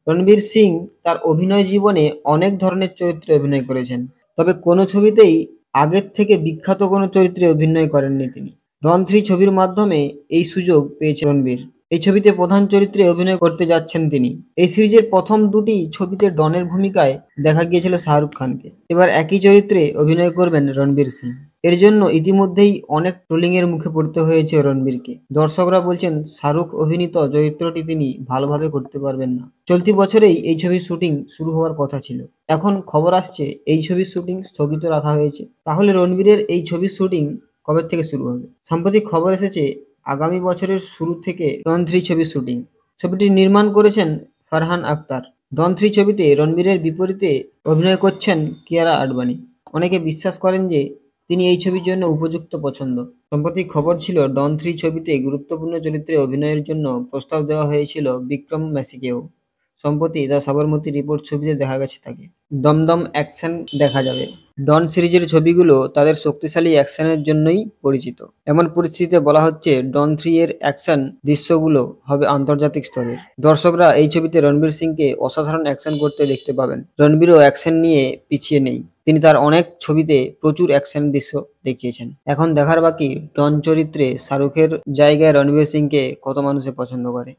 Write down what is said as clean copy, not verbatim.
রণবীর সিং তার অভিনয় জীবনে অনেক ধরনের চরিত্রে অভিনয় করেছেন, তবে কোনো ছবিতেই আগের থেকে বিখ্যাত কোনো চরিত্রে অভিনয় করেননি তিনি। ডন 3 ছবির মাধ্যমে এই সুযোগ পেয়েছে রণবীর। এই ছবিতে প্রধান চরিত্রে অভিনয় করতে যাচ্ছেন তিনি। এই সিরিজের প্রথম দুটি ছবিতে ডনের ভূমিকায় দেখা গিয়েছিল শাহরুখ খানকে। এবার একই চরিত্রে অভিনয় করবেন রণবীর সিং। এর জন্য ইতিমধ্যেই অনেক ট্রোলিংয়ের মুখে পড়তে হয়েছে রণবীরকে। দর্শকরা বলছেন শাহরুখ অভিনীত চরিত্রটি তিনি ভালোভাবে করতে পারবেন না। চলতি বছরেই এই ছবির শুটিং শুরু হওয়ার কথা ছিল। এখন খবর আসছে এই ছবির শুটিং স্থগিত রাখা হয়েছে। তাহলে রণবীরের এই ছবির শুটিং কবে থেকে শুরু হবে? সাম্প্রতিক খবর এসেছে আগামী বছরের শুরু থেকে ডন 3 ছবির শুটিং। ছবিটি নির্মাণ করেছেন ফারহান আখতার। ডন 3 ছবিতে রণবীরের বিপরীতে অভিনয় করছেন কিয়ারা আডবাণী। অনেকে বিশ্বাস করেন যে তিনি এই ছবির জন্য উপযুক্ত পছন্দ। সম্প্রতি খবর ছিল ডন 3 ছবিতে গুরুত্বপূর্ণ চরিত্রে অভিনয়ের জন্য প্রস্তাব দেওয়া হয়েছিল বিক্রম ম্যাসিকেও। সম্প্রতি দ্য সাবরমতী রিপোর্ট ছবিতে দেখা গেছে তাকে। দমদম অ্যাকশন দেখা যাবে। ডন সিরিজের ছবিগুলো তাদের শক্তিশালী অ্যাকশনের জন্যই পরিচিত। এমন পরিস্থিতিতে বলা হচ্ছে ডন 3 এর অ্যাকশন দৃশ্যগুলো হবে আন্তর্জাতিক স্তরের। দর্শকরা এই ছবিতে রণবীর সিংকে অসাধারণ অ্যাকশন করতে দেখতে পাবেন। রণবীরও অ্যাকশন নিয়ে পিছিয়ে নেই। তিনি তার অনেক ছবিতে প্রচুর অ্যাকশন দৃশ্য দেখিয়েছেন। এখন দেখার বাকি ডন চরিত্রে শাহরুখের জায়গায় রণবীর সিংকে কত মানুষে পছন্দ করে।